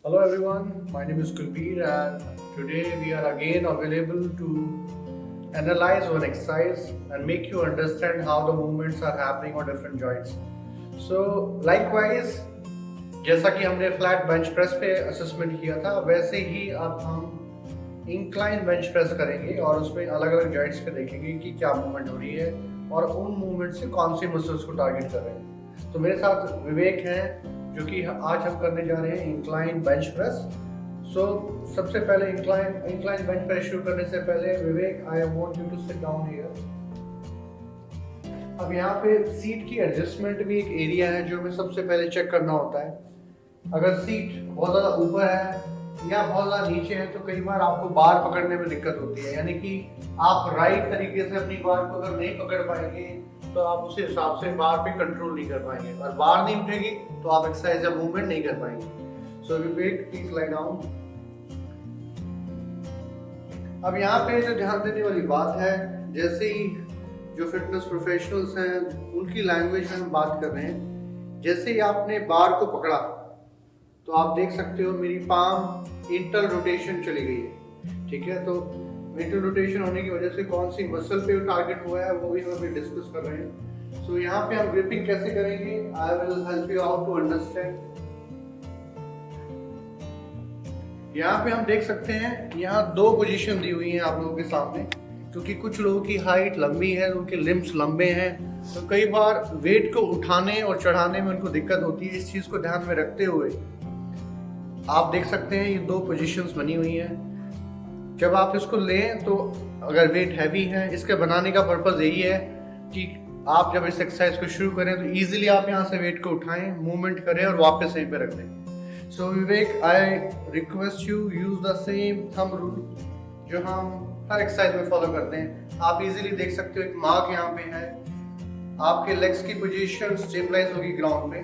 Hello everyone, my name is Kulbir and today we are again available to analyze one exercise and make you understand how the movements are happening on different joints. So likewise, जैसा कि हमने flat bench press पे assessment किया था वैसे ही अब हम incline bench press करेंगे और उसमें अलग अलग जॉइंट्स पे देखेंगे कि क्या मूवमेंट हो रही है और उन मूवमेंट से कौन सी मसल्स को टारगेट कर रहे हैं। तो मेरे साथ विवेक हैं जो कि आज हम करने जा रहे हैं इंक्लाइन बेंच प्रेस। सबसे पहले इंक्लाइन बेंच प्रेस शुरू करने से पहले Vivek, I want you to sit down here. अब यहाँ पे सीट की एडजस्टमेंट भी एक एरिया है जो हमें सबसे पहले चेक करना होता है। अगर सीट बहुत ज़्यादा ऊपर है या बहुत ज़्यादा नीचे है तो कई बार आपको बार पकड़ने में दिक्कत होती है, यानी कि आप राइट तरीके से अपनी बार को अगर नहीं पकड़ पाएंगे तो आप उस हिसाब से बार पे कंट्रोल नहीं कर पाएंगे और बार नहीं उठेगी तो आप एक्सरसाइज या मूवमेंट नहीं कर पाएंगे। सो विवेक, प्लीज लाई डाउन। अब यहाँ पे जो ध्यान देने वाली बात है, जैसे ही जो फिटनेस प्रोफेशनल्स हैं उनकी लैंग्वेज में हम बात कर रहे हैं, जैसे ही आपने बार को पकड़ा तो आप देख सकते हो मेरी पाम इंटर रोटेशन चली गई है। ठीक है, तो इंटर रोटेशन होने की वजह से कौन सी मसल पे टारगेट हुआ है वो भी हम अभी डिस्कस कर रहे हैं। सो यहाँ पे हम ग्रिपिंग कैसे करेंगे, I will help you out to understand. यहाँ पे हम देख सकते हैं यहाँ दो पोजीशन दी हुई हैं आप लोगों के सामने, क्योंकि कुछ लोगों की हाइट लंबी है, उनके लिम्स लंबे हैं, तो कई बार वेट को उठाने और चढ़ाने में उनको दिक्कत होती है। इस चीज को ध्यान में रखते हुए आप देख सकते हैं ये दो पोजीशंस बनी हुई हैं। जब आप इसको लें तो अगर वेट हैवी है, इसके बनाने का पर्पस यही है कि आप जब इस एक्सरसाइज को शुरू करें तो इजीली आप यहाँ से वेट को उठाएं, मूवमेंट करें और वापस यहीं पे रख दें। So Vivek, I request you use the same thumb rule जो हम हर एक्सरसाइज में फॉलो करते हैं। आप इजीली देख सकते हो एक मार्क यहाँ पे है, आपके लेग्स की पोजीशन स्टेबलाइज होगी ग्राउंड पे।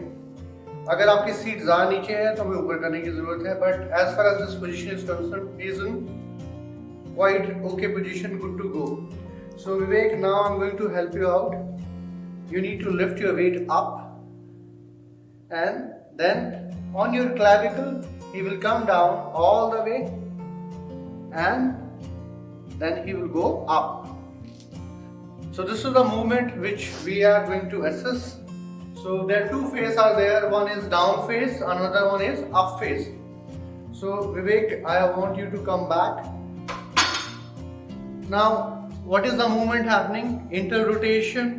अगर आपकी सीट ज़्यादा नीचे है तो हमें ऊपर करने की जरूरत है, but as far as this position is concerned is in quite okay position, good to go. So Vivek, now I am going to help you out. You need to lift your weight up and then on your clavicle he will come down all the way and then he will go up. So this is the movement which we are going to assess. So there are two phases are there, one is down phase, another one is up phase. So Vivek, I want you to come back. Now what is the movement happening? Inter rotation.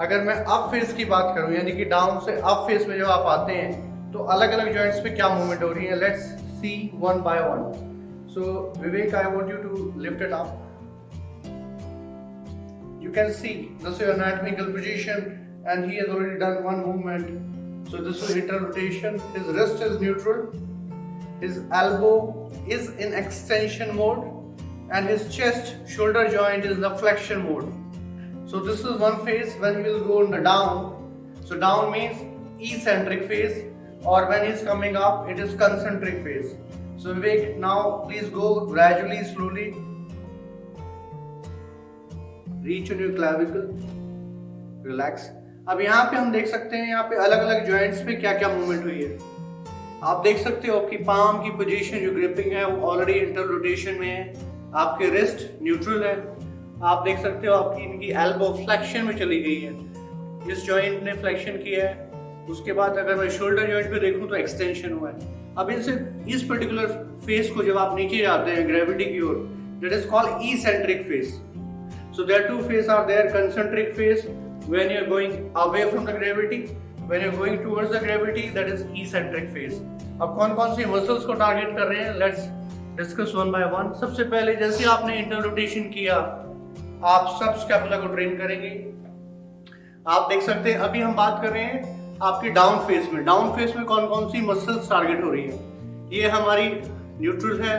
अगर मैं up phase की बात करूं, यानी कि down से up phase में जब आप आते हैं तो अलग अलग जॉइंट्स पे क्या मूवमेंट हो रही है, let's see one by one. So Vivek, I want you to lift it up. You can see this is your anatomical position and he has already done one movement. So this is inter rotation. His wrist is neutral, his elbow is in extension mode and his chest shoulder joint is in the flexion mode. So this is one phase when he will go in the down. So down means eccentric phase, or when he is coming up it is concentric phase. So Vivek, now please go gradually, slowly. Reach on your clavicle, relax. अब यहाँ पे हम देख सकते हैं यहाँ पे अलग अलग जॉइंट्स पे क्या क्या मूवमेंट हुई है। आप देख सकते हो आपकी पाम की पोजीशन जो ग्रिपिंग है वो ऑलरेडी इंटर रोटेशन में है, आपके रिस्ट न्यूट्रल है। आप देख सकते हो आपकी इनकी एल्बो फ्लेक्शन में चली गई है, इस जॉइंट ने फ्लेक्शन किया है। उसके बाद अगर मैं शोल्डर जॉइंट पे देखूं तो एक्सटेंशन हुआ है। अब इनसे इस पर्टिकुलर फेस को जब आप नीचे जाते हैं ग्रेविटी की ओर, that is called eccentric phase. So there are two phases are there, concentric phase when you're going away from the gravity, when you're going towards the gravity that is eccentric phase. अब कौन कौन सी muscles को target कर रहे हैं, let's discuss one by one. सबसे पहले जैसे आपने इंटर रोटेशन किया आप सब स्कैपुला को ट्रेन करेंगे। आप देख सकते हैं अभी हम बात कर रहे हैं आपकी डाउन फेज में। डाउन फेज में कौन कौन सी मसल्स टारगेट हो रही है, ये हमारी न्यूट्रल है,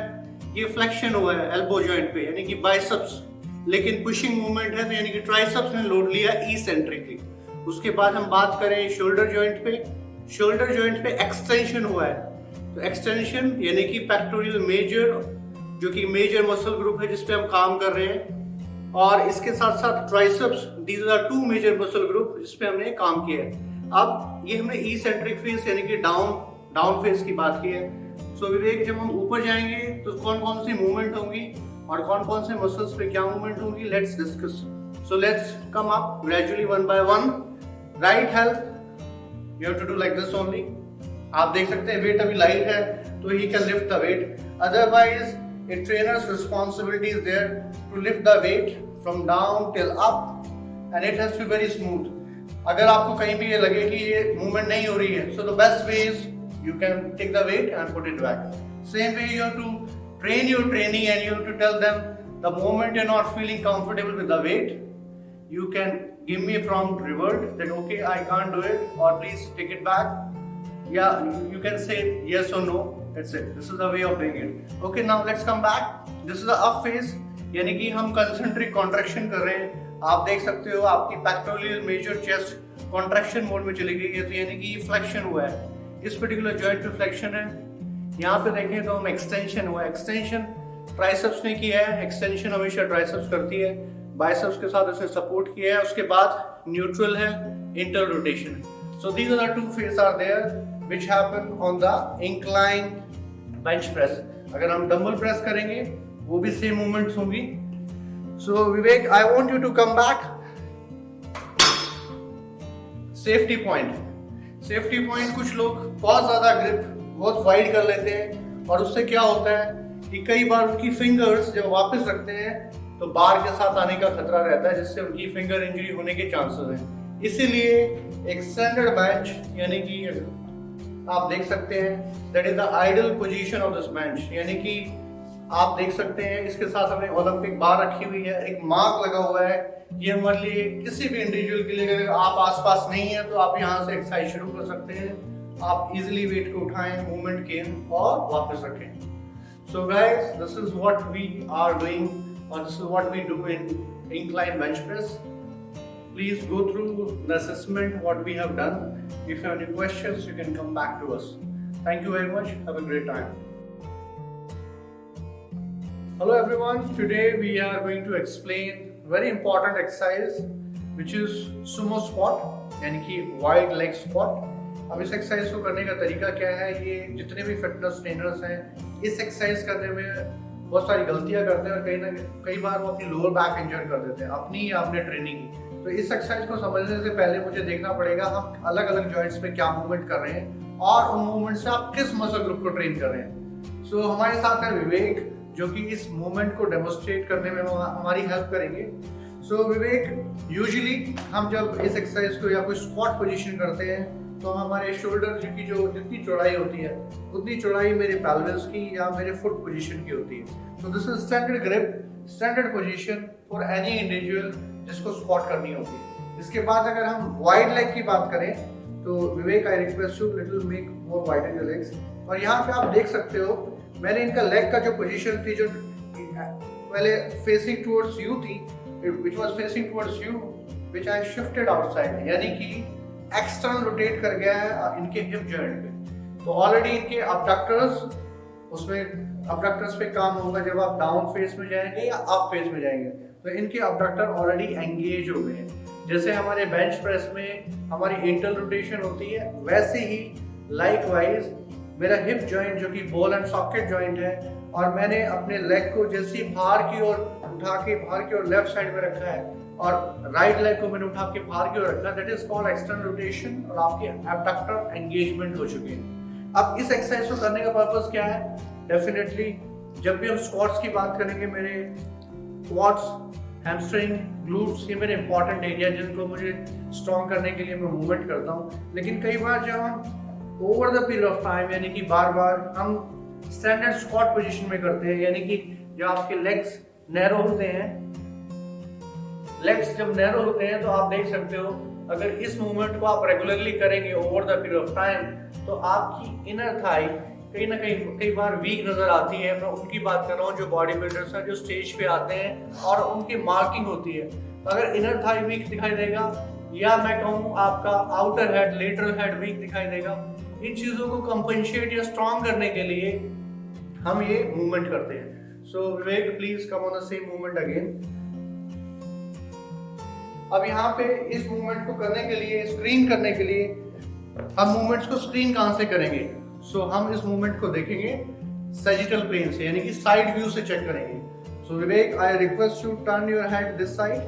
ये फ्लेक्शन हुआ है एल्बो जॉइंट पे यानी कि बाइसेप्स, लेकिन पुशिंग मूवमेंट है तो यानी कि ट्राइसेप्स ने लोड लिया इसेंट्रिकली। उसके बाद हम बात करें शोल्डर जॉइंट पे, शोल्डर जॉइंट पे एक्सटेंशन हुआ है, तो एक्सटेंशन यानी कि पेक्टोरियल मेजर जो कि मेजर मसल ग्रुप है जिस पे हम काम कर रहे हैं, और इसके साथ साथ triceps, these are two major muscle group जिस पे हमने काम किया है। अब ये हमने इसेंट्रिक फेस यानी कि डाउन फेस की बात की है। सो विवेक, जब हम ऊपर जाएंगे तो कौन कौन सी मूवमेंट होंगी और कौन कौन से मसल्स पे क्या मूवमेंट होंगी, let's discuss. So let's come up gradually one by one. Right health, you have to do like this only. आप देख सकते हैं वेट अभी लाइट है तो ही can lift the weight, otherwise a trainer's responsibility is there to lift the weight from down till up and it has to be very smooth. अगर आपको कहीं भी ये लगे कि ये मूवमेंट नहीं हो रही है, so the best way is you can take the weight and put it back. Same way you have to train your trainee and you have to tell them the moment you're not feeling comfortable with the weight, you can give me a prompt revert that okay, I can't do it or please take it back. Yeah, you can say yes or no. That's it. This is the way of doing it. Okay, now let's come back. This is the up phase, यानी कि हम concentric contraction कर रहे हैं। आप देख सकते हो आपकी pectoral major chest contraction mode में चली गई है, तो यानी कि फ्लेक्शन हुआ है। इस पर्टिकुलर जॉइंट पे फ्लेक्शन है। यहाँ पे देखें तो हम एक्सटेंशन हुआ है। एक्सटेंशन ट्राइसेप्स ने किया है, एक्सटेंशन हमेशा ट्राइसेप्स करती है। बाइसेप्स के साथ उसने सपोर्ट किया है। उसके बाद न्यूट्रल है, इंटर रोटेशन है। So these are the two phases are there which happen on the incline bench press. अगर हम डंबल प्रेस करेंगे वो भी सेम मूवमेंट्स होंगी। So Vivek, I want you to come back. Safety point, safety point कुछ लोग बहुत ज्यादा ग्रिप बहुत वाइड कर लेते हैं और उससे क्या होता है कि कई बार उनकी फिंगर्स जब वापस रखते हैं तो बार के साथ आने का खतरा रहता है, जिससे उनकी फिंगर इंजरी होने के चांसेस हैं। इसीलिए एक स्टैंडर्ड बेंच, यानी कि आप देख सकते हैं that is the ideal position of this bench, यानी कि आप देख सकते हैं इसके साथ हमने ओलंपिक बार रखी हुई है, एक मार्क लगा हुआ है। ये हमारे लिए किसी भी इंडिविजुअल के लिए, अगर आप आसपास नहीं है तो आप यहाँ से एक्सरसाइज शुरू कर सकते हैं। आप इजीली वेट को उठाएं, मूवमेंट केन और वापस रखें। So guys, this is what we are doing और this is what we do in incline bench press. Please go through the assessment what we have done. If you have any questions, you can come back to us. Thank you very much. Have a great time. Hello everyone. Today we are going to explain very important exercise which is sumo squat, यानी कि wide leg squat. अब इस exercise को करने का तरीका क्या है, ये जितने भी फिटनेस ट्रेनर्स हैं इस एक्सरसाइज करने में बहुत सारी गलतियां करते हैं और कई बार वो अपनी लोअर बैक इंजर कर देते हैं अपनी या अपने ट्रेनिंग की। तो इस एक्सरसाइज को समझने से पहले मुझे देखना पड़ेगा हम अलग अलग जॉइंट्स पे क्या मूवमेंट कर रहे हैं और उन मूवमेंट से आप किस मसल ग्रुप को ट्रेन कर रहे हैं। सो हमारे साथ है विवेक, जो कि इस मूवमेंट को डेमोन्स्ट्रेट करने में हमारी हेल्प करेंगे। सो विवेक, यूजुअली हम जब इस एक्सरसाइज को या कोई स्क्वाट पोजीशन करते हैं तो हमारे शोल्डर की जो जितनी चौड़ाई होती है उतनी चौड़ाई मेरे पेल्विस की या मेरे फुट पोजीशन की होती है। सो this is standard grip, standard position for any individual जिसको स्क्वाट करनी होती है। इसके बाद अगर हम वाइड लेग की बात करें तो Vivek, I request you little make more widen your legs. और यहाँ पे आप देख सकते हो मैंने इनका लेग का जो पोजीशन थी, जो पहले फेसिंग टुवर्ड्स यू थी, which was facing towards you, which I shifted outside, यानी कि एक्सटर्नल रोटेट कर गया है इनके हिप जॉइंट पे। तो ऑलरेडी इनके अबडक्टर्स, उसमें अबडक्टर्स पे काम होगा जब आप डाउन फेस में जाएंगे या अप फेस में जाएंगे, तो इनके अबडक्टर ऑलरेडी एंगेज हो गए हैं। जैसे हमारे बेंच प्रेस में हमारी इंटर रोटेशन होती है, वैसे ही लाइकवाइज मेरा हिप जॉइंट जो कि बॉल एंड सॉकेट जॉइंट है, और मैंने अपने लेग को जैसे बाहर की ओर उठा के बाहर की ओर लेफ्ट साइड में रखा है और राइट लेग को मैंने उठा के बाहर की ओर रखा, that is called external rotation और आपके एब्डक्टर एंगेजमेंट हो चुके हैं। अब इस एक्सरसाइज को करने का पर्पस क्या है? डेफिनेटली जब भी हम स्क्वाट्स की बात करेंगे, मेरे क्वाड्स, हैमस्ट्रिंग, ग्लूट्स, ये मेरे इंपॉर्टेंट एरिया जिनको मुझे स्ट्रॉन्ग करने के लिए मैं मूवमेंट करता हूँ। लेकिन कई बार जब हम over the period of time, यानी कि बार बार हम स्टैंडर्ड स्क्वाट पोजीशन में करते हैं, यानी कि जब आपके लेग्स नैरो होते हैं, लेग्स जब नैरो होते हैं तो आप देख सकते हो अगर इस मूवमेंट को आप रेगुलरली करेंगे over the period of time तो आपकी इनर थाई कहीं ना कई बार वीक नजर आती है। मैं उनकी बात कर रहा हूँ जो बॉडी बिल्डर्स हैं, जो स्टेज पे आते हैं और उनकी मार्किंग होती है। अगर इनर थाई वीक दिखाई देगा या मैं कहूँ आपका outer head, lateral head weak दिखाई देगा, इन चीजों को कंपनसेट या स्ट्रॉन्ग करने के लिए हम ये मूवमेंट करते हैं। So Vivek, please come on the same movement again. अब यहाँ पे इस मूवमेंट को करने के लिए, स्क्रीन करने के लिए हम मूवमेंट्स को स्क्रीन कहाँ से करेंगे? सो हम इस मूवमेंट को देखेंगे सैजिटल प्लेन से, यानी कि साइड व्यू से चेक करेंगे। So Vivek, I request you turn your head this side,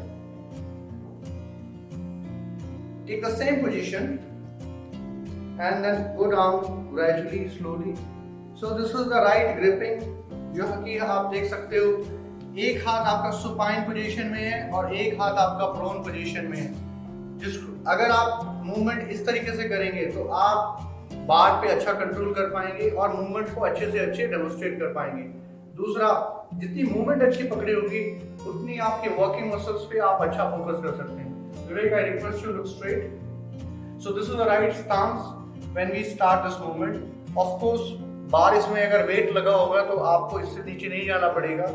take the same position and then go down gradually slowly. So this is the right gripping, जो कि आप देख सकते हो एक हाथ आपका सुपाइन पोजीशन में है और एक हाथ आपका प्रोन पोजीशन में है। अगर आप मूवमेंट इस तरीके से करेंगे तो आप बार पे अच्छा कंट्रोल कर पाएंगे और मूवमेंट को अच्छे से अच्छे डेमोन्स्ट्रेट कर पाएंगे। दूसरा, जितनी मूवमेंट अच्छी पकड़ी होगी उतनी आपके वर्किंग मसल्स पे आप अच्छा फोकस कर सकते हैं। Vivek, I request you look straight. So this is the right stance when we start this movement. Of course, बार इसमें अगर वेट लगा होगा तो आपको इससे नीचे नहीं जाना पड़ेगा,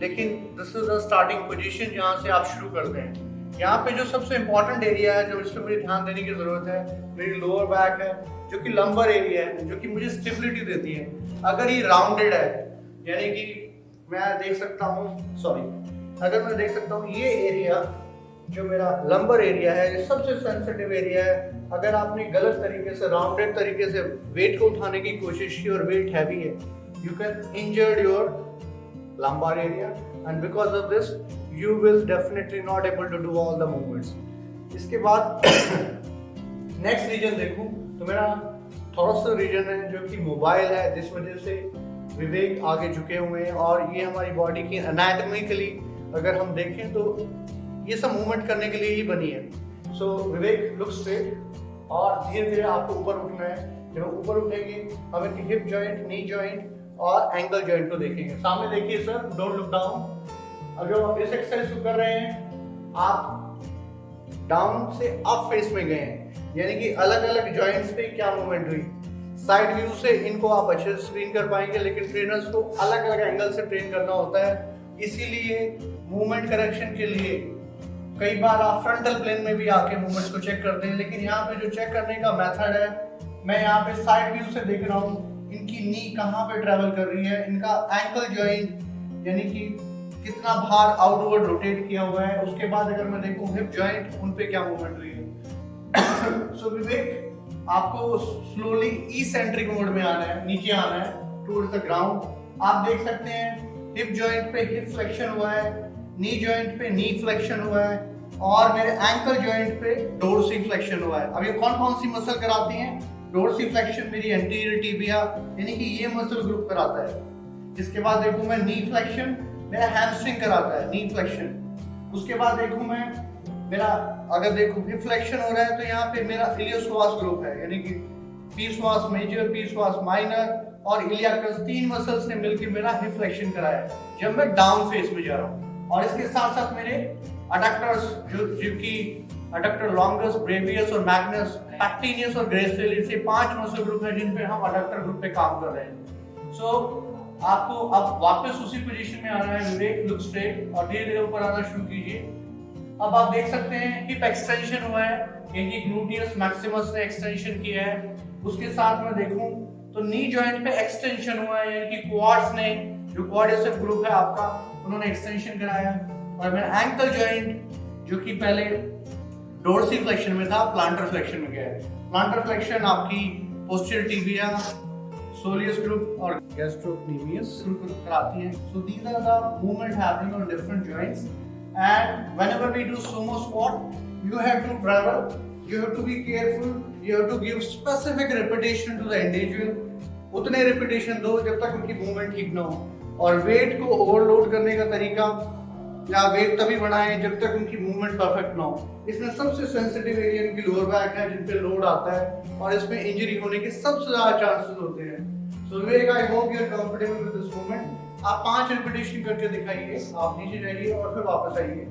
लेकिन this is the starting position जहाँ से आप शुरू करते हैं। यहाँ पे जो सबसे इम्पोर्टेंट एरिया है, जो इस पर मुझे ध्यान देने की जरूरत है, मेरी लोअर बैक है, जो कि लंबर एरिया है, जो कि मुझे स्टेबिलिटी देती है। अगर ये राउंडेड है, यानी कि मैं देख सकता हूँ, अगर मैं देख सकता हूँ ये एरिया जो मेरा लंबर एरिया है, ये सबसे सेंसिटिव एरिया है। अगर आपने गलत तरीके से, राउंडेड तरीके से वेट को उठाने की कोशिश की और वेट हैवी है, you can injured your lumbar area and because of this you will definitely not able to do all the movements. इसके बाद नेक्स्ट रीजन देखूं तो मेरा थॉरस रीजन है, जो कि मोबाइल है, जिस वजह से विवेक आगे झुके हुए हैं और ये हमारी बॉडी की एनाटॉमिकली अगर हम देखें तो ये सब मूवमेंट करने के लिए ही बनी है। सो विवेक, लुक स्ट्रेट और धीरे धीरे आपको ऊपर उठना है। जब ऊपर उठेंगे हमें हिप जॉइंट, नी जॉइंट और एंकल जॉइंट को देखेंगे। सामने देखिए सर, डोंट लुक डाउन। अब जब आप इस एक्सरसाइज को कर रहे हैं, आप डाउन से अप फेस में गए हैं, यानी कि अलग अलग जॉइंट्स पे क्या मूवमेंट हुई। साइड व्यू से इनको आप अच्छे से स्क्रीन कर पाएंगे, लेकिन ट्रेनर्स को अलग अलग एंगल से ट्रेन करना होता है। इसीलिए मूवमेंट करेक्शन के लिए कई बार आप फ्रंटल प्लेन में भी आके मूवमेंट्स को चेक करते हैं, लेकिन यहाँ पे जो चेक करने का मेथड है, मैं यहाँ पे साइड व्यू से देख रहा हूँ इनकी नी कहाँ पे ट्रेवल कर रही है, इनका एंकल जॉइंट यानी कि कितना भार आउटवर्ड रोटेट किया हुआ है। उसके बाद अगर मैं देखूं हिप जॉइंट, उन पे क्या मूवमेंट हुई है। सो विवेक, आपको स्लोली इसेंट्रिक मोड में आना है, नीचे आना है टुवर्ड्स द ग्राउंड। आप देख सकते हैं हिप जॉइंट पे हिप फ्लेक्शन हुआ है, नी जॉइंट पे नी फ्लेक्शन हुआ है और मेरे एंकल जॉइंट पे डोर्सी फ्लेक्शन हुआ है। अब ये कौन कौन सी मसल कराती हैं? डोर्सी फ्लेक्शन मेरी एंटीरियर टिबिया यानी कि ये मसल ग्रुप कराता है। इसके बाद देखूं मैं नी फ्लेक्शन, मेरा हैमस्ट्रिंग कराता है, नी फ्लेक्शन। उसके बाद देखूं मैं मेरा, अगर देखूं हिप फ्लेक्शन हो रहा है तो यहाँ पे मेरा इलियोपसॉस ग्रुप है, यानी कि पीसवास मेजर, पीसवास माइनर और इलियाकस, तीन मसल्स ने मिलकर मेरा हिप फ्लेक्शन कराया है जब मैं डाउन फेस में जा रहा हूँ। और इसके साथ साथ मेरे अडक्टर्स, जो कि अडक्टर लॉन्गस, ब्रेवियस और मैग्नस, पैक्टिनियस और ग्रेसिलिस, ये 5 मसल ग्रुप है जिन पे हम अडक्टर ग्रुप पे काम कर रहे हैं। सो आपको अब वापस उसी पोजीशन में आना है। विवेक, लुक स्ट्रेट और धीरे धीरे ऊपर आना शुरू कीजिए। अब आप देख सकते हैं हिप एक्सटेंशन हुआ है, यानी ग्लूटियस मैक्सिमस ने एक्सटेंशन किया है। उसके साथ में देखूं तो नी जॉइंट पे एक्सटेंशन हुआ है, यानी कि क्वाड्स ने, जो क्वाड्रिसेप ग्रुप है आपका, उन्होंने एक्सटेंशन कराया। और मेरा एंकल जॉइंट जो कि पहले डोर्सी फ्लेक्शन में था, प्लांटर फ्लेक्शन में गया है। प्लांटर फ्लेक्शन आपकी पोस्टीरियर टिबिया, सोलियस ग्रुप और गैस्ट्रोक्नीमियस ग्रुप कराती है। So these are the movement happening on different joints and whenever we do sumo squat, you have to travel, you have to be careful, you have to give specific repetition to the individual. उतने repetition दो जब तक उनकी movement ठीक ना हो, और wait को ओवरलोड करने का तरीका या वेट तभी बढ़ाएं जब तक उनकी मूवमेंट परफेक्ट ना हो। इसमें सबसे सेंसिटिव एरिया इनकी लोअर बैक है, जिन पे लोड आता है और इसमें इंजरी होने के सबसे ज्यादा चांसेस होते हैं। So Vivek, I hope you are comfortable with this movement. आप 5 रिपीटेशन करके दिखाइए। आप नीचे जाइए और फिर वापस आइए।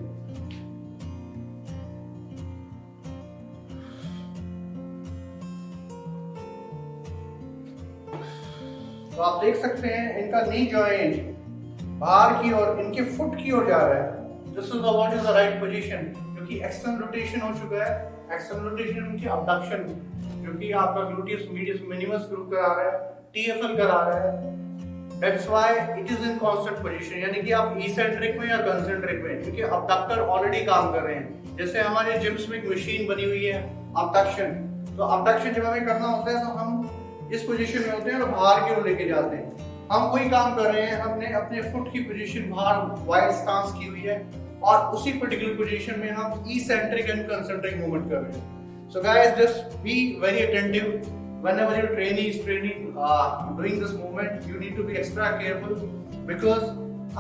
तो आप देख सकते हैं इनका नी जॉइंट बाहर की ओर, इनके फुट की ओर जा रहा है। This is the what is the right position, क्योंकि एक्सटर्नल रोटेशन हो चुका है। एक्सटर्नल रोटेशन उनकी अबडक्शन, जो कि आपका ग्लूटियस मीडियस मिनिमस ग्रुप करा रहा है, टीएफएल करा रहा है। That's why it is in constant position, यानी कि आप इसेंट्रिक में या कंसेंट्रिक में, क्योंकि अबडक्टर ऑलरेडी काम कर रहे हैं। जैसे हमारे जिम्स में एक मशीन बनी हुई है अबडक्शन, तो अबडक्शन जब हमें करना होता है तो हम इस पोजीशन में होते हैं और बाहर की ओर लेके जाते हैं। हम वही काम कर रहे हैं, हमने अपने फुट की पोजीशन बाहर वाइड स्टांस की हुई है और उसी पर्टिकुलर पोजीशन में हम इसेंट्रिक एंड कंसेंट्रिक मूवमेंट कर रहे हैं। So guys just be very attentive whenever your trainee is doing this movement, you need to be extra careful because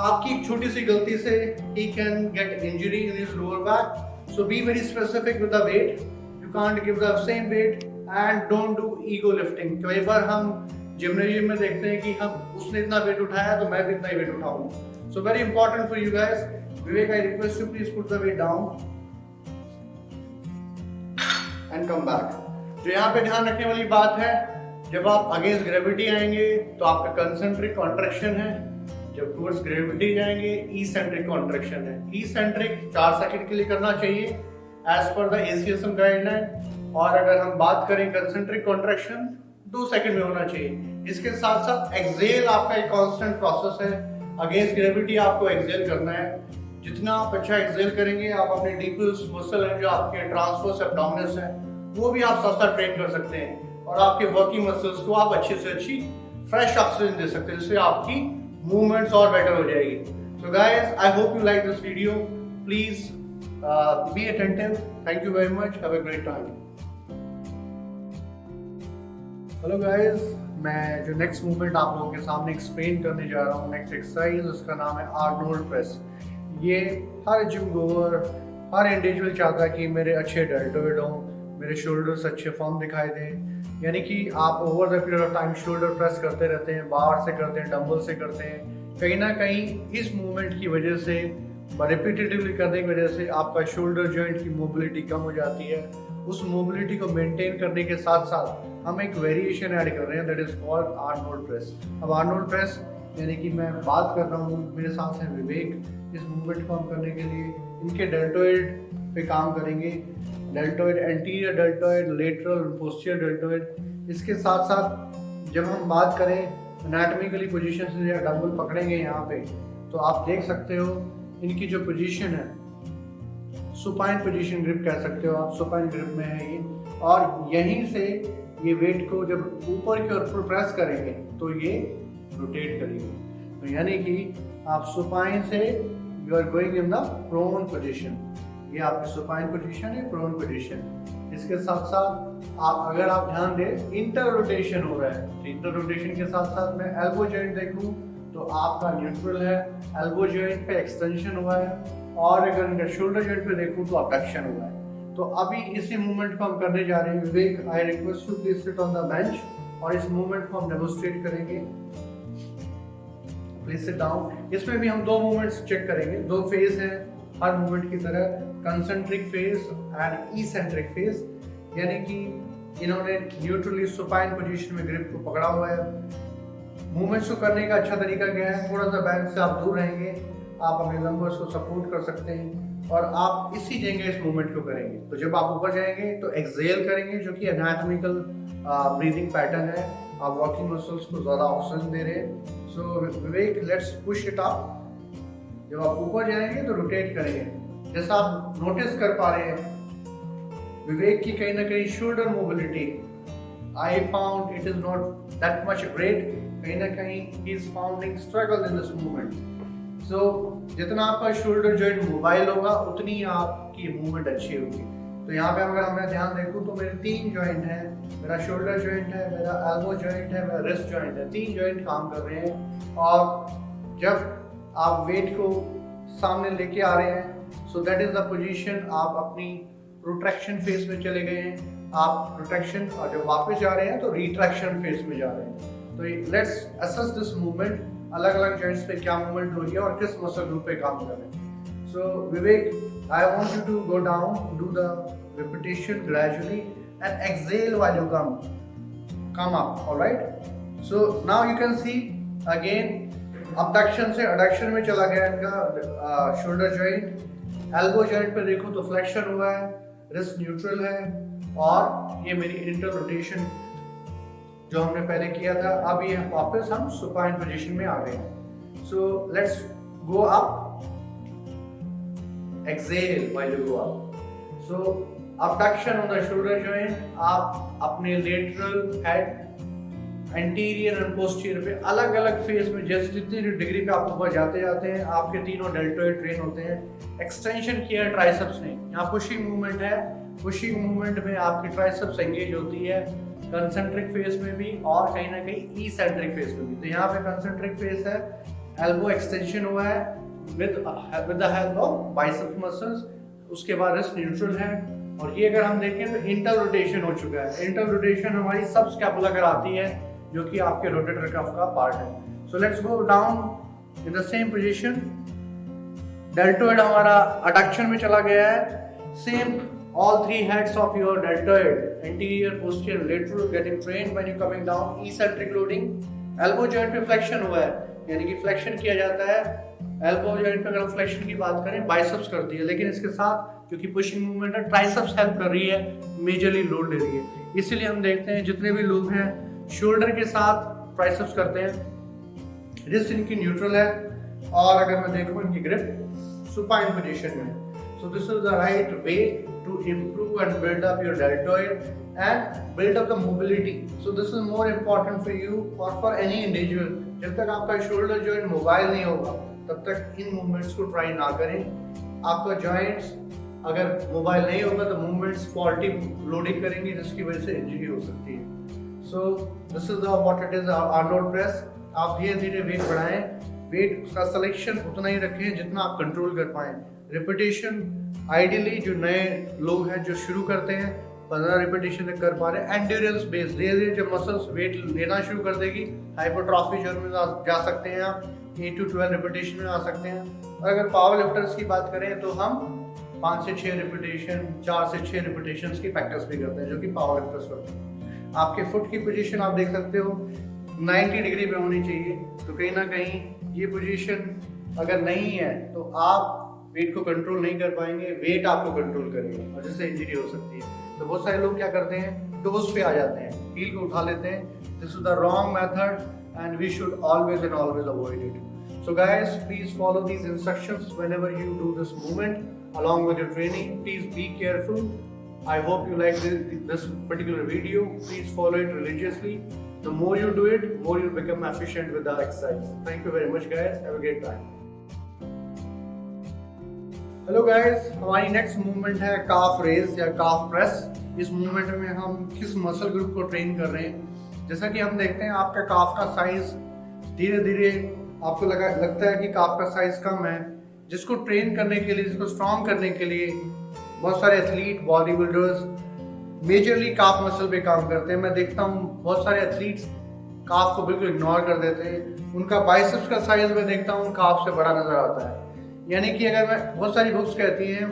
आपकी एक छोटी सी गलती से he can get injury in his lower back. So be very specific with the weight. You can't give the same weight and don't do ego lifting. कई बार हम gymnasium में देखते हैं कि हम उसने इतना वेट उठाया तो मैं भी इतना ही वेट उठाऊंगा. So very important for you guys. Vivek, I request you please put the weight down and come back. जो यहाँ पे ध्यान रखने वाली बात है, जब आप अगेंस्ट ग्रेविटी आएंगे तो आपका कंसेंट्रिक कॉन्ट्रैक्शन है, जब टुवर्ड्स ग्रेविटी जाएंगे इसेंट्रिक कॉन्ट्रैक्शन है. इसेंट्रिक 4 सेकंड के लिए करना चाहिए एज पर द एसीएसएम गाइडलाइन, और अगर हम बात करें कंसेंट्रिक कॉन्ट्रैक्शन 2 सेकंड में होना चाहिए. इसके साथ साथ एक्सेल आपका एक कांस्टेंट प्रोसेस है. अगेंस्ट ग्रेविटी आपको एक्सेल करना है. जितना आप अच्छा एक्सेल करेंगे, आप अपने डीपस मसल है जो आपके ट्रांसवर्स एब्डोमिनस है वो भी आप साथ साथ ट्रेन कर सकते हैं, और आपके वर्किंग मसल्स को आप अच्छे से अच्छी फ्रेश ऑक्सीजन दे सकते हैं, जिससे आपकी मूवमेंट्स और बेटर हो जाएगी. So guys, I hope you like this video. Please be attentive. Thank you very much. Have a great time. Hello guys, मैं जो नेक्स्ट मूवमेंट आप लोगों के सामने एक्सप्लेन करने जा रहा हूँ, नेक्स्ट एक्सरसाइज, उसका नाम है आर्नोल्ड प्रेस. ये हर जिम गोवर, हर इंडिविजुअल चाहता है कि मेरे अच्छे डेल्टोइड हों, मेरे शोल्डर्स अच्छे फॉर्म दिखाई दें. यानी कि आप over the period of time shoulder press करते रहते हैं, बार से करते हैं, डंबल से करते हैं. कहीं ना कहीं इस मूवमेंट की वजह से, रिपीटेटिवली करने की वजह से आपका शोल्डर जॉइंट की मोबिलिटी कम हो जाती है. उस मोबिलिटी को मेंटेन करने के साथ साथ हम एक वेरिएशन ऐड कर रहे हैं, that is called Arnold press. अब आर्नोल्ड प्रेस यानी कि मैं बात कर रहा हूँ, मेरे साथ हैं विवेक. इस मूवमेंट को हम करने के लिए इनके डेल्टोइड पे काम करेंगे. Deltoid, anterior deltoid, lateral, posterior deltoid. इसके साथ साथ जब हम बात करें एनाटॉमिकली पोजीशन से, या डंबल पकड़ेंगे यहाँ पे, तो आप देख सकते हो इनकी जो पोजीशन है, सुपाइन पोजीशन ग्रिप कह सकते हो आप, सुपाइन ग्रिप में है ये. और यहीं से ये वेट को जब ऊपर की ओर प्रेस करेंगे तो ये रोटेट करेंगे. तो यानी कि आप सुपाइन से you are going in the prone position. ये आपकी सुपाइन पोजीशन है, प्रोन पोजीशन. इसके साथ साथ अगर आप ध्यान दें, इंटर रोटेशन हो रहा है. तो इंटर रोटेशन के साथ साथ मैं एल्बो जॉइंट देखूं तो आपका न्यूट्रल है, एल्बो जॉइंट पे एक्सटेंशन हुआ है, और अगर शोल्डर जॉइंट पे देखूं तो अबडक्शन हुआ है. तो अभी इसी मूवमेंट को हम करने जा रहे हैं. Vivek, I request you please sit on the bench, और इस मूवमेंट को हम डेमोन्स्ट्रेट करेंगे. Please sit down. इसमें भी हम 2 मूवमेंट्स चेक करेंगे, 2 फेज हैं हर मूवमेंट की तरह, concentric phase and eccentric phase. यानी कि इन्होंने न्यूट्रली सुपाइन पोजीशन में ग्रिप को पकड़ा हुआ है. मूवमेंट्स को करने का अच्छा तरीका क्या है, थोड़ा सा बैंक से आप दूर रहेंगे, आप अपने लंबर्स को सपोर्ट कर सकते हैं, और आप इसी जगह इस मूवमेंट को करेंगे. तो जब आप ऊपर जाएंगे तो एक्सेल करेंगे, जो कि एनाटॉमिकल ब्रीदिंग पैटर्न है. आप वॉकिंग मसल्स को ज़्यादा ऑक्सीजन दे रहे हैं. So Vivek, let's push it up. जब आप ऊपर जाएंगे तो रोटेट करेंगे. जैसा आप नोटिस कर पा रहे हैं विवेक की कहीं ना कहीं shoulder mobility, I found it is not that much great. कहीं ना कहीं ही is founding struggle in this movement. So जितना आपका शोल्डर जॉइंट मोबाइल होगा उतनी आपकी मूवमेंट अच्छी होगी. तो यहाँ पे अगर मैं ध्यान देखूँ तो मेरे 3 जॉइंट हैं. मेरा शोल्डर जॉइंट है, मेरा एल्बो जॉइंट है, मेरा रिस्ट जॉइंट है. 3 जॉइंट काम कर रहे हैं. और जब आप वेट को सामने लेके आ रहे हैं, so that is the position. आप अपनी प्रोट्रैक्शन फेज में चले गए हैं, आप प्रोट्रैक्शन, और जब वापस जा रहे हैं तो रिट्रैक्शन फेज में जा रहे हैं. तो लेट्स असेस दिस मूवमेंट, अलग अलग जॉइंट्स पे क्या मूवमेंट हो रही है और किस मसल ग्रुप पे काम कर रहे हैं. So Vivek, I want you to go down, do the repetition gradually and exhale while you come up. All right, so now you can see again abduction से adduction में चला गया इनका shoulder joint. elbow joint पे देखो तो flexion हुआ है, wrist neutral है, और ये मेरी inter rotation जो हमने पहले किया था. अब ये वापस हम supine position में आ गए हैं. so let's go up, exhale while you go up. so abduction on the shoulder joint, आप अपने lateral head anterior and posterior पे अलग अलग फेज में, जैसे जितनी डिग्री पे आप ऊपर जाते जाते हैं आपके तीनों डेल्टोइड ट्रेन होते हैं। एक्सटेंशन किया है ट्राइसेप्स ने, यहाँ पुशिंग मूवमेंट है, पुशिंग मूवमेंट में आपकी ट्राइसेप्स एंगेज होती है कंसेंट्रिक फेस में भी और कहीं ना कहीं इसेंट्रिक फेस में भी। तो यहाँ पे कंसेंट्रिक फेस है, एल्बो एक्सटेंशन हुआ है with the help of biceps muscles, उसके बाद रिस्ट न्यूट्रल है। और ये अगर हम देखें तो इंटर रोटेशन हो चुका है। इंटर रोटेशन हमारी सब स्कैपुला कराती है जो कि आपके रोटेटर कफ का पार्ट है। So let's go down in the same position. Deltoid हमारा अडक्शन में चला गया है। Same all three heads of your deltoid, anterior, posterior, lateral, getting trained when you coming down, eccentric loading। elbow joint पे flexion हुआ है, यानी कि flexion किया जाता है। elbow joint पे अगर हम flexion की बात करें biceps करती है, लेकिन इसके साथ क्योंकि pushing movement है triceps help कर रही है, majorly load ले रही है। इसीलिए हम देखते हैं जितने भी लोग हैं shoulder के साथ triceps करते हैं। wrist इनकी neutral है और अगर मैं देखूँ इनकी grip supine position में। So this is the right way to improve and build up your deltoid and build up the mobility. So this is more important for you or for any individual। जब तक आपका shoulder joint mobile नहीं होगा तब तक इन movements को try ना करें। आपका जॉइंट्स अगर मोबाइल नहीं होगा तो मूवमेंट्स फॉल्टी लोडिंग करेंगे जिसकी वजह से इंजरी हो सकती है। सो this is the what it is Arnold press. आप धीरे धीरे वेट बढ़ाएं, वेट का सिलेक्शन उतना ही रखें जितना आप कंट्रोल कर पाएं। रिपीटेशन आइडियली जो नए लोग हैं जो शुरू करते हैं 15 रिपीटेशन तक कर पा रहे हैं। एंड्योरेंस बेस, धीरे धीरे जब मसल्स वेट लेना शुरू कर देगी हाइपरट्रॉफी जोन में जा सकते हैं आप, 8 to 12 रिपीटेशन में आ सकते हैं। और अगर पावर लिफ्टर्स की बात करें तो हम 5 से 6 रिपीटेशन, 4 से 6 रिपीटेशन की प्रैक्टिस भी करते हैं जो कि पावर लिफ्टर्स करते हैं। आपके फुट की पोजीशन आप देख सकते हो 90 डिग्री पे होनी चाहिए। तो कहीं ना कहीं ये पोजीशन अगर नहीं है तो आप वेट को कंट्रोल नहीं कर पाएंगे, वेट आपको कंट्रोल करेगा और जिससे इंजरी हो सकती है। तो बहुत सारे लोग क्या करते हैं, टोस पे आ जाते हैं, हील को उठा लेते हैं। This is the wrong method and we should always and always avoid it. So guys please follow these instructions whenever you do this movement along with your training. Please be careful. I hope you like this particular video. Please follow it religiously. The more you do it, more you become efficient with the exercise. Thank you very much guys. Have a great time. Hello guys, हमारी next movement है काफ raise या काफ press. इस movement में हम किस muscle group को train कर रहे हैं। जैसा कि हम देखते हैं आपका काफ का साइज धीरे धीरे आपको लगता है कि काफ का साइज कम है, जिसको ट्रेन करने के लिए, जिसको स्ट्रॉन्ग करने के लिए बहुत सारे athlete, body builders majorly calf muscle पे काम करते हैं। मैं देखता हूँ बहुत सारे एथलीट्स काफ को बिल्कुल इग्नोर कर देते हैं। उनका बाइसेप्स का साइज मैं देखता हूँ काफ से बड़ा नजर आता है। यानी कि अगर मैं, बहुत सारी बुक्स कहती हैं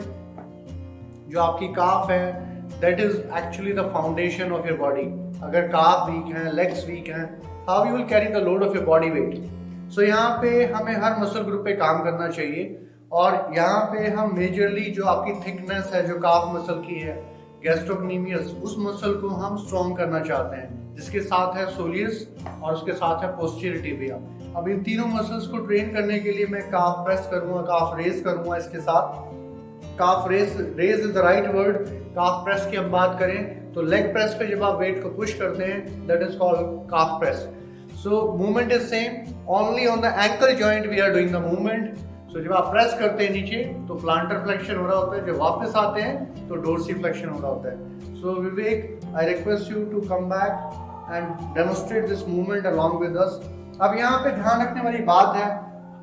जो आपकी काफ है that is actually the foundation of your body. अगर काफ वीक है, लेग्स वीक हैं, how you will carry the load of your body weight. So यहाँ पे हमें हर मसल ग्रुप पे काम करना चाहिए और यहाँ पे हम मेजरली जो आपकी थिकनेस है जो काफ मसल की है, गैस्ट्रोक्नीमियस, उस मसल को हम स्ट्रॉन्ग करना चाहते हैं, जिसके साथ है सोलियस और उसके साथ है पोस्टीरियर टिबिया। अब इन तीनों मसल्स को ट्रेन करने के लिए मैं काफ प्रेस करूंगा, काफ रेज करूंगा। इसके साथ calf raise is the right word. Calf press की हम बात करें तो लेग प्रेस पे जब आप वेट को पुश करते हैं that is called calf press. So movement is same, only on the ankle joint we are doing the movement. So जब आप प्रेस करते हैं नीचे तो प्लांटर फ्लेक्शन हो रहा होता है, जब वापस आते हैं तो डोर्सी फ्लेक्शन हो रहा होता है। So Vivek, I request you to come back and demonstrate this movement along with us. अब यहाँ पे ध्यान रखने वाली बात है,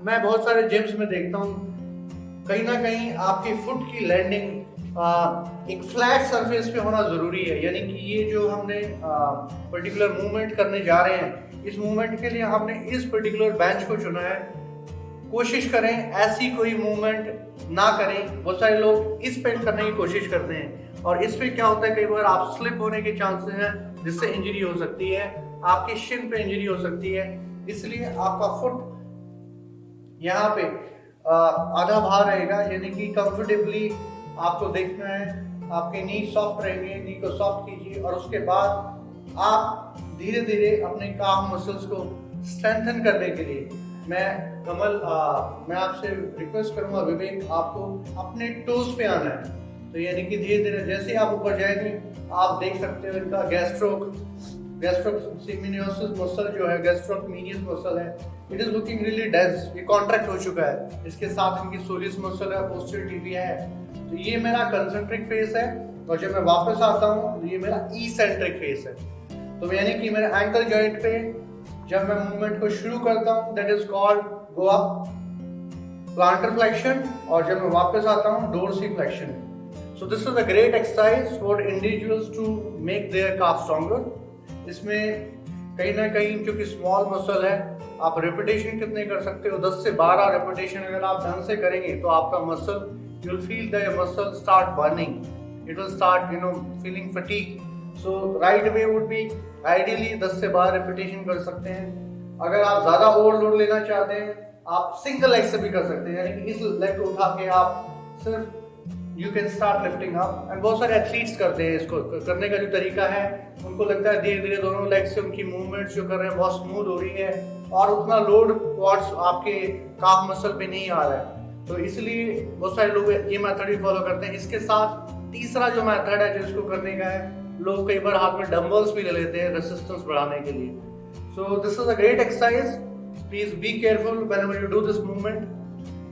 मैं बहुत सारे जिम्स में देखता हूँ कहीं ना कहीं आपकी फुट की लैंडिंग एक फ्लैट सरफेस पे होना जरूरी है। यानी कि ये जो हमने पर्टिकुलर मूवमेंट करने जा रहे हैं, इस मूवमेंट के लिए हमने इस पर्टिकुलर बेंच को चुना है। कोशिश करें ऐसी कोई मूवमेंट ना करें। बहुत सारे लोग इस पे करने की कोशिश करते हैं और इस पे क्या होता है, कई बार आप स्लिप होने के चांसेस हैं जिससे इंजरी हो सकती है, आपके शिन पे इंजरी हो सकती है। इसलिए आपका फुट यहाँ पे आधा भार रहेगा, यानी कि कंफर्टेबली आपको देखना है। आपके नी सॉफ्ट रहेंगे, नी को सॉफ्ट कीजिए और उसके बाद आप धीरे धीरे अपने काफ मसल्स को स्ट्रेंथन करने के लिए मैं आपसे रिक्वेस्ट करूंगा विवेक, आपको अपने टोज पे आना है। तो यानी कि धीरे धीरे जैसे आप ऊपर जाएंगे आप देख सकते हो इनका गैस्ट्रो गैस्ट्रोसिमिनोसिस मसल जो है, गैस्ट्रोमीनियस मसल है, it is looking really dense, ये कॉन्ट्रैक्ट हो चुका है। इसके साथ इनकी सोलियस मसल है, पोस्टीरियर टिबिया है। तो ये मेरा कंसेंट्रिक फेस है, और जब मैं वापस आता हूँ तो ये मेरा इसेंट्रिक फेस है। तो यानी कि मेरे एंकल जॉइंट पे जब मैं मूवमेंट को शुरू करता हूँ that is called go up plantar flexion, और जब मैं वापस आता हूँ dorsi flexion. So this is a great exercise for individuals to make their calf stronger. इसमें कहीं ना कहीं क्योंकि स्मॉल मसल है, आप रेपिटेशन कितने कर सकते हो, 10 से 12 रेपिटेशन अगर आप ढंग से करेंगे तो आपका muscle, you will feel the muscle start burning, it will start feeling fatigue. So right way would be ideally 10 से 12 रेपिटेशन कर सकते हैं। अगर आप ज्यादा ओवरलोड लेना चाहते हैं आप सिंगल लेग से भी कर सकते हैं, यानी कि इस लेग को उठा के आप सिर्फ you can start lifting up. And बहुत सारे एथलीट्स करते हैं इसको, करने का जो तरीका है उनको लगता है धीरे धीरे दोनों लेग से उनकी मूवमेंट्स जो कर रहे हैं बहुत स्मूथ हो रही है और उतना लोड क्वाड्स आपके काफ मसल पे नहीं आ रहा है, तो इसलिए बहुत सारे लोग ये मेथड भी फॉलो करते हैं। इसके साथ तीसरा जो मेथड है जो इसको करने का है, लोग कई बार हाथ में डंबल्स भी ले लेते हैं रेसिस्टेंस बढ़ाने के लिए। सो this is a great exercise, please be careful whenever you do this movement.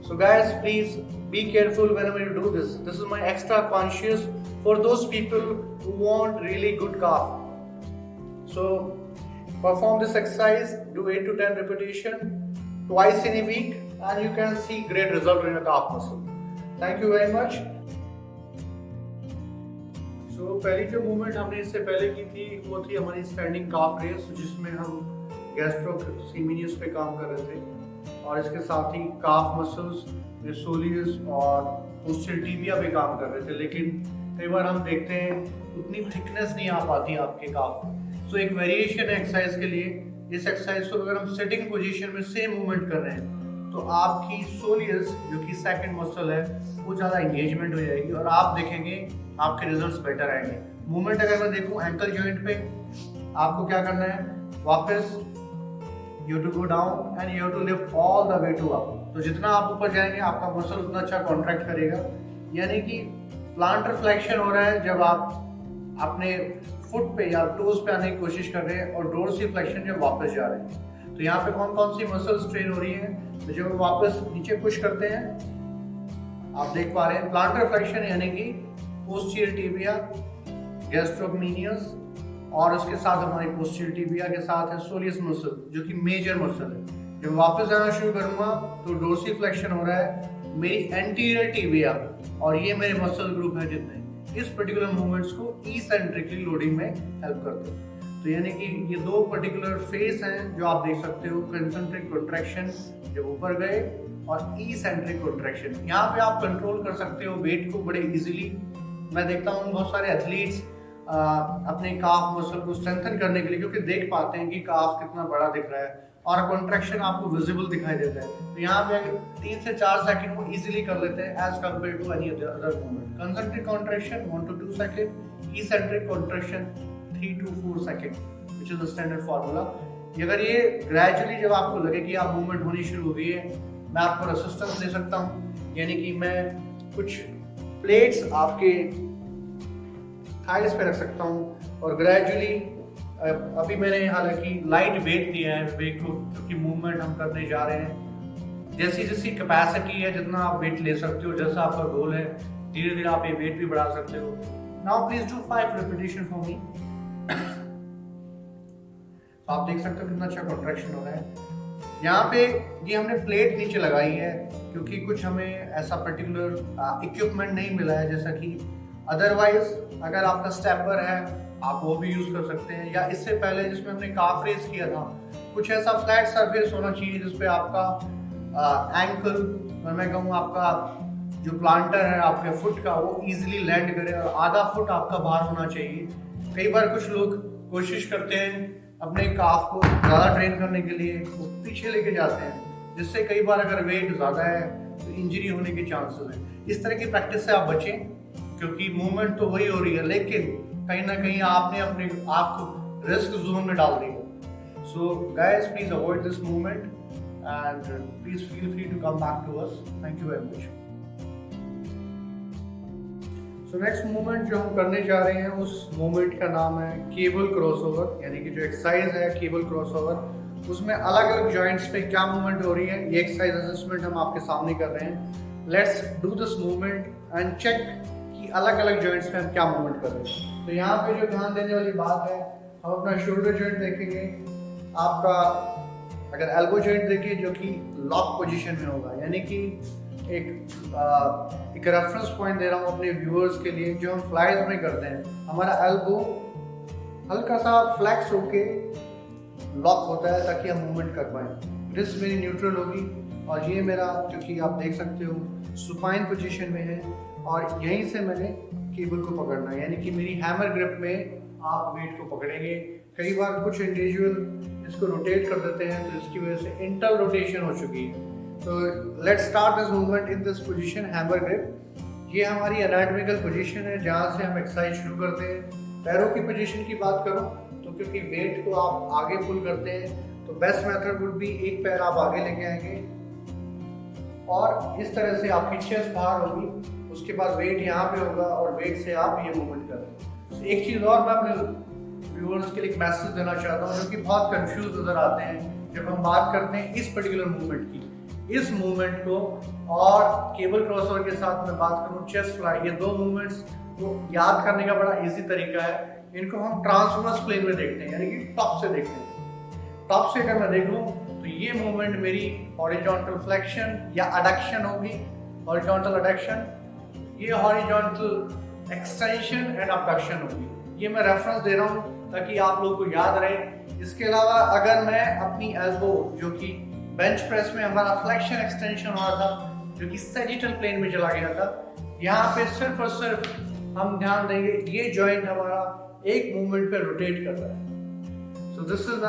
So guys, please be careful whenever you do this. This is my extra conscious for those people who want really good calf. So perform this exercise, do 8 to 10 repetition twice in a week and you can see great result in your calf muscle. Thank you very much. So पहली जो movement हमने इससे पहले की थी वो थी हमारी स्टैंडिंग काफ रेस, जिसमें हम गैस्ट्रोसिमिनियस पे काम कर रहे थे और इसके साथ ही काफ मसल्स, सोलियस और पोस्टीरियर टिबिया पे काम कर रहे थे। लेकिन कई बार हम देखते हैं उतनी थिकनेस नहीं आ पाती आपके काफ। सो एक वेरिएशन है एक्सरसाइज के लिए। इस एक्सरसाइज को अगर हम सिटिंग पोजीशन में सेम मूवमेंट कर रहे हैं तो आपकी सोलियस जो कि सेकंड मसल है वो ज़्यादा एंगेजमेंट हो जाएगी और आप देखेंगे आपके रिजल्ट्स बेटर आएंगे। मूवमेंट अगर मैं देखूँ एंकल जॉइंट पे, आपको क्या करना है, वापस you have to go down and you have to lift all the way to up। तो जितना आप ऊपर जाएंगे आपका मसल उतना अच्छा कॉन्ट्रैक्ट करेगा। यानी कि प्लांटर फ्लेक्शन हो रहा है जब आप अपने फुट पे या टोज पे आने की कोशिश कर रहे हैं और डोर्सी फ्लेक्शन जब वापस जा रहे हैं। तो यहाँ पे कौन कौन सी मसल स्ट्रेन हो रही है, तो जब हम वापस नीचे पुश करते हैं आप देख पा रहे हैं प्लांटर फ्लेक्शन यानी कि पोस्टीरियर टिबिया, गैस्ट्रोमीनियस और उसके साथ हमारी पोस्टीरियर टिबिया के साथ है सोलियस मसल जो कि मेजर मसल है। जब वापस जाना शुरू करूंगा तो डोर्सी फ्लेक्शन हो रहा है मेरी एंटीरियर टिबिया और ये मेरे मसल ग्रुप है जितने इस पर्टिकुलर मूवमेंट्स को इसेंट्रिकली लोडिंग में हेल्प करते हैं। तो यानी कि ये दो पर्टिकुलर फेस हैं जो आप देख सकते हो, कंसेंट्रिक कॉन्ट्रैक्शन जब ऊपर गए और इसेंट्रिक कॉन्ट्रैक्शन। यहाँ पे आप कंट्रोल कर सकते हो वेट को बड़े इजीली। मैं देखता हूँ बहुत सारे एथलीट्स अपने काफ मसल को स्ट्रेंथन करने के लिए, क्योंकि देख पाते हैं कि काफ कितना बड़ा दिख रहा है और कॉन्ट्रैक्शन आपको विजिबल दिखाई देता है, तो यहाँ पे 3 से 4 सेकंड को इजीली कर लेते हैं as compare to any other movement. Concentric contraction 1 to 2 second, eccentric contraction 3 to 4 second, which is the standard formula. अगर ये ग्रेजुअली जब आपको लगे कि आप मूवमेंट होनी शुरू हो गई है, मैं आपको रेसिस्टेंस दे सकता हूँ, यानी कि मैं कुछ प्लेट्स आपके थाइस पे रख सकता हूँ और ग्रेजुअली अभी मैंने हालांकि लाइट वेट दिया है वेट को, क्योंकि मूवमेंट हम करने जा रहे हैं। जैसी जैसी कैपेसिटी है जितना आप वेट ले सकते हो, जैसा आपका गोल है, धीरे धीरे आप ये वेट भी बढ़ा सकते हो। Now please do 5 repetition for me. आप देख सकते हो कितना अच्छा कॉन्ट्रैक्शन हो रहा है। यहाँ पे ये हमने प्लेट नीचे लगाई है क्योंकि कुछ हमें ऐसा पर्टिकुलर इक्विपमेंट नहीं मिला है, जैसा कि अदरवाइज अगर आपका स्टेपर है आप वो भी यूज कर सकते हैं, या इससे पहले जिसमें हमने काफ रेस किया था कुछ ऐसा फ्लैट सरफेस होना चाहिए जिसपे आपका एंकल, मैं कहूँ आपका जो प्लांटर है आपके फुट का वो इजीली लैंड करे और आधा फुट आपका बाहर होना चाहिए। कई बार कुछ लोग कोशिश करते हैं अपने काफ को ज़्यादा ट्रेन करने के लिए वो पीछे लेके जाते हैं, जिससे कई बार अगर वेट ज़्यादा है तो इंजरी होने के चांसेस है। इस तरह की प्रैक्टिस से आप बचें, क्योंकि मूवमेंट तो वही हो रही है लेकिन कहीं ना कहीं आपने अपने आप को रिस्क जोन में डाल दिया। So guys please avoid this movement and please feel free to come back to us. Thank you very much. So next movement जो हम करने जा रहे हैं उस मूवमेंट का नाम है केबल क्रॉसओवर, यानी कि जो एक्सरसाइज है केबल क्रॉसओवर, उसमें अलग अलग जॉइंट्स पे क्या मूवमेंट हो रही है ये एक्सरसाइज असेसमेंट हम आपके सामने कर रहे हैं। Let's do this movement and check कि अलग अलग जॉइंट्स पे हम क्या मूवमेंट कर रहे हैं। तो यहाँ पे जो ध्यान देने वाली बात है, हम अपना शोल्डर जॉइंट देखेंगे, आपका अगर एल्बो जॉइंट देखिए जो कि लॉक पोजीशन में होगा, यानी कि एक रेफरेंस पॉइंट दे रहा हूँ अपने व्यूअर्स के लिए। जो हम फ्लाइज में करते हैं हमारा एल्बो हल्का सा फ्लैक्स होके लॉक होता है ताकि हम मूवमेंट कर पाएँ। रिस्ट मेरी न्यूट्रल होगी और ये मेरा, क्योंकि आप देख सकते हो, सुपाइन पोजीशन में है और यहीं से मैंने केबल को पकड़ना है, यानी कि मेरी हैमर ग्रिप में आप वेट को पकड़ेंगे। कई बार कुछ इंडिविजुअल इसको रोटेट कर देते हैं तो इसकी वजह से इंटर रोटेशन हो चुकी है। तो let's start this movement in this position hammer grip. ये हमारी एनाटॉमिकल पोजीशन है जहाँ से हम एक्सरसाइज शुरू करते हैं। पैरों की पोजीशन की बात करूँ तो क्योंकि वेट को आप आगे पुल करते हैं तो बेस्ट मेथड वुड बी एक पैर आप आगे लेके आएंगे और इस तरह से आपकी चेस्ट बाहर होगी, उसके बाद वेट यहाँ पे होगा और वेट से आप ये मूवमेंट करें। एक चीज़ और मैं अपने व्यूअर्स के लिए एक मैसेज देना चाहता हूँ जो कि बहुत कंफ्यूज नज़र आते हैं जब हम बात करते हैं इस पर्टिकुलर मूवमेंट की। इस मूवमेंट को और केबल क्रॉसओवर के साथ मैं बात करूँ चेस्ट फ्लाई, ये दो मूवमेंट्स को याद करने का बड़ा इजी तरीका है। इनको हम ट्रांसवर्स प्लेन में देखते हैं, यानी कि टॉप से देखते हैं। टॉप से अगर मैं देख लूँ तो ये मूवमेंट मेरी हॉरिजॉन्टल फ्लेक्शन या अडक्शन होगी, हॉरिजॉन्टल अडक्शन, ये हॉरिजॉन्टल एक्सटेंशन एंड अबडक्शन होगी। ये मैं रेफरेंस दे रहा हूँ ताकि आप लोगों को याद रहे। इसके अलावा अगर मैं अपनी एल्बो, जो कि बेंच प्रेस में हमारा फ्लेक्शन एक्सटेंशन हो रहा था जो कि सैजिटल प्लेन में चला गया था, यहाँ पे सिर्फ और सिर्फ हम ध्यान देंगे ये जॉइंट हमारा एक मूवमेंट पे रोटेट कर रहा है। सो this is the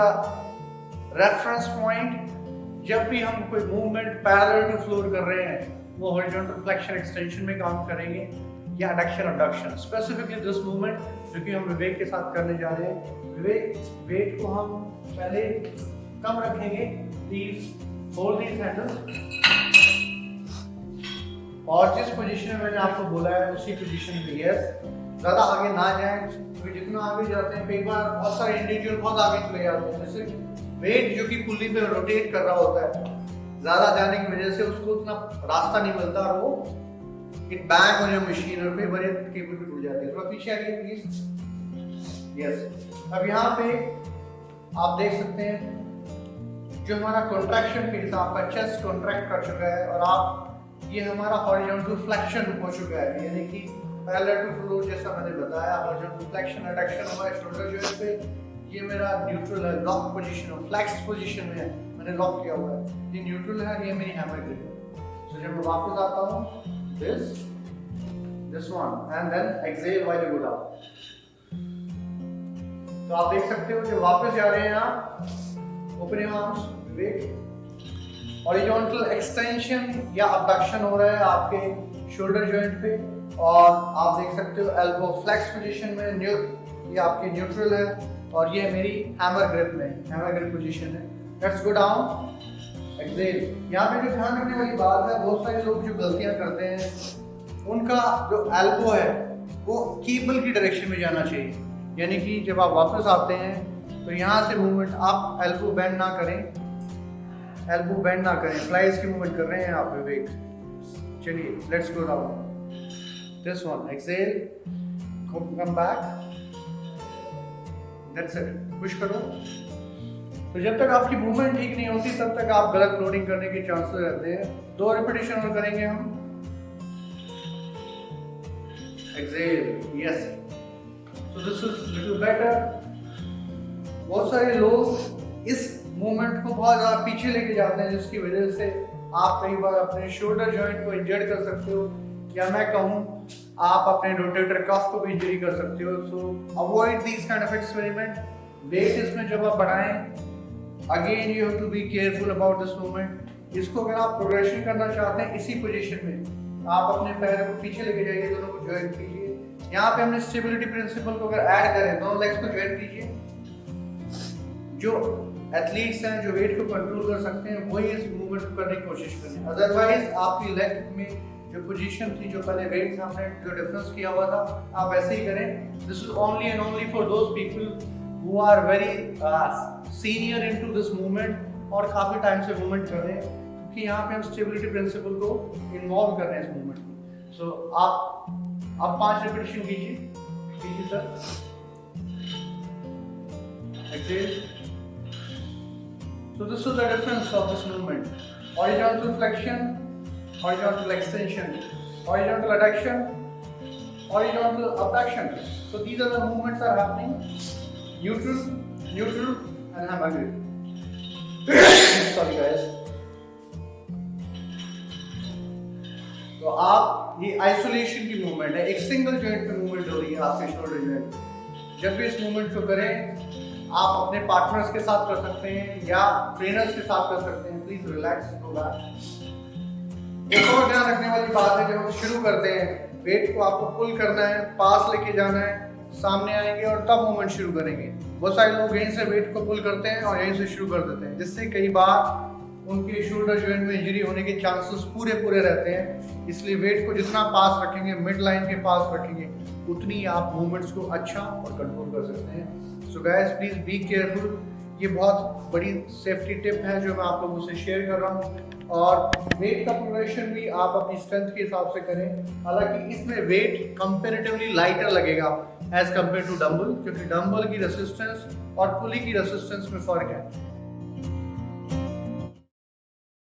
reference point. जब भी हम कोई मूवमेंट पैरेलल टू फ्लोर कर रहे हैं वो हॉरिजॉन्टल फ्लेक्शन एक्सटेंशन में काम करेंगे या adduction abduction. Specifically this movement जो कि हम विवेक के साथ करने जा रहे हैं, विवेक वेट को हम पहले कम रखेंगे, प्लीज होल्ड दीज हैंडल्स, और जिस पोजीशन में मैंने आपको बोला है उसी पोजीशन पे यस, ज़्यादा आगे ना जाएं क्योंकि जितना आगे जाते हैं कई बार बहुत सारे इंडिविजुअल बहुत आगे चले जाते हैं। जैसे वेट जो कि पुली पे रोटेट कर रहा होता है, ज़्यादा जाने की वजह से उसको उतना रास्ता नहीं मिलता और वो it back on your machine और फिर बड़े केबल भी टूट जाते हैं। थोड़ा पीछे आइए प्लीज। यस, अब यहाँ पे आप देख सकते हैं जो हमारा कॉन्ट्रैक्शन फेज था, आपका चेस्ट कॉन्ट्रैक्ट कर चुका है और आप ये हमारा हॉरिजॉन्टल फ्लेक्शन हो चुका है, यानी कि पैरेलल टू फ्लोर जैसा मैंने बताया। हॉरिजॉन्टल फ्लेक्शन एडक्शन हमारे शोल्डर जॉइंट पे, ये मेरा न्यूट्रल है, लॉक पोजीशन है, फ्लेक्स पोजीशन में है, मैंने लॉक किया हुआ है, ये न्यूट्रल है, ये मेरी हैमर ग्रिप है। सो जब मैं वापस आता हूँ this one and then exhale while you go down, तो आप देख सकते हो जब वापस जा रहे हैं आप, open your arms, Vivek, horizontal extension या अबडक्शन हो रहा है आपके शोल्डर जॉइंट पे और आप देख सकते हो एल्बो फ्लेक्स पोजीशन में, ये आपके न्यूट्रल है और ये मेरी हैमर ग्रिप में, हैमर ग्रिप पोजीशन है। Let's go down, exhale. यहाँ पे जो ध्यान रखने वाली बात है, बहुत सारे लोग जो गलतियाँ करते हैं उनका जो एल्बो है वो केबल की डायरेक्शन में जाना चाहिए, यानी कि जब आप वापस आते हैं तो यहाँ से मूवमेंट, आप एल्बो बेंड ना करें, एल्बो बेंड ना करें, फ्लाइज की मूवमेंट कर रहे हैं आप विवेक। चलिए let's go down, this one, exhale, come back, that's it, push करो। तो जब तक आपकी मूवमेंट ठीक नहीं होती तब तक आप गलत लोडिंग करने के चांसेस रहते हैं। 2 रिपीटेशन और करेंगे हम, exhale, yes, so this is little better. बहुत सारे लोग इस मूवमेंट को बहुत ज़्यादा पीछे लेके जाते हैं जिसकी वजह से आप कई बार अपने शोल्डर जॉइंट को इंजर्ड कर सकते हो, या मैं कहूँ आप अपने रोटेटर कफ को भी इंजरी कर सकते हो। So avoid these kind of experiment. Weight इसमें जब आप बढ़ाएं, again you have to be careful about this movement. इसको अगर आप प्रोग्रेशन करना चाहते हैं इसी पोजीशन में, आप अपने पैर को पीछे लेके जाइए, दोनों को ज्वाइन कीजिए। यहाँ पे हमने स्टेबिलिटी प्रिंसिपल को अगर ऐड करें, दोनों लेग्स को ज्वाइन कीजिए। जो एथलीट्स हैं जो वेट को कंट्रोल कर सकते हैं वही इस मूवमेंट को करने की कोशिश करें, अदरवाइज आपकी लेग में जो पोजीशन थी, जो पहले वेट था, हमने जो डिफरेंस किया हुआ था, आप वैसे ही करें। This is only and only for those people who are very senior into this movement और काफी टाइम से मूवमेंट कर रहे हैं, क्योंकि यहाँ पे हम स्टेबिलिटी प्रिंसिपल को इन्वॉल्व कर रहे हैं इस मूवमेंट में। सो आप 5 रिपीटेशन कीजिए sir. Exhale. So this is the difference of this movement: horizontal flexion, horizontal extension, horizontal adduction, horizontal abduction. So these are the movements are happening: neutral, neutral, and hammer. Sorry guys. तो आप ये isolation की movement है, एक single joint पे movement हो रही है आपके शोल्डर जॉइंट। जब भी इस मूवमेंट को करें, आप अपने पार्टनर्स के साथ कर सकते हैं या ट्रेनर्स के साथ कर सकते हैं। Please relax, go back. एक और ध्यान रखने वाली बात है, जब हम शुरू करते हैं, वेट को आपको पुल करना है, पास लेके जाना है, सामने आएंगे और तब मूवमेंट शुरू करेंगे। बहुत सारे लोग यहीं से वेट को पुल करते हैं और यहीं से शुरू कर देते हैं, जिससे कई बार उनके शोल्डर जॉइंट में इंजरी होने के चांसेस पूरे रहते हैं। इसलिए वेट को जितना पास रखेंगे, मिड लाइन के पास रखेंगे, उतनी आप मूवमेंट्स को अच्छा और कंट्रोल कर सकते हैं। सो गाइस, प्लीज बी केयरफुल। ये बहुत बड़ी सेफ्टी टिप है जो मैं आप लोगों से शेयर कर रहा हूँ। और वेट का प्रोग्रेशन भी आप अपनी स्ट्रेंथ के हिसाब से करें। हालांकि इसमें वेट कंपैरेटिवली लाइटर लगेगा एज कम्पेयर टू डंबल, क्योंकि डंबल की रेसिस्टेंस और पुली की रेसिस्टेंस में फर्क है।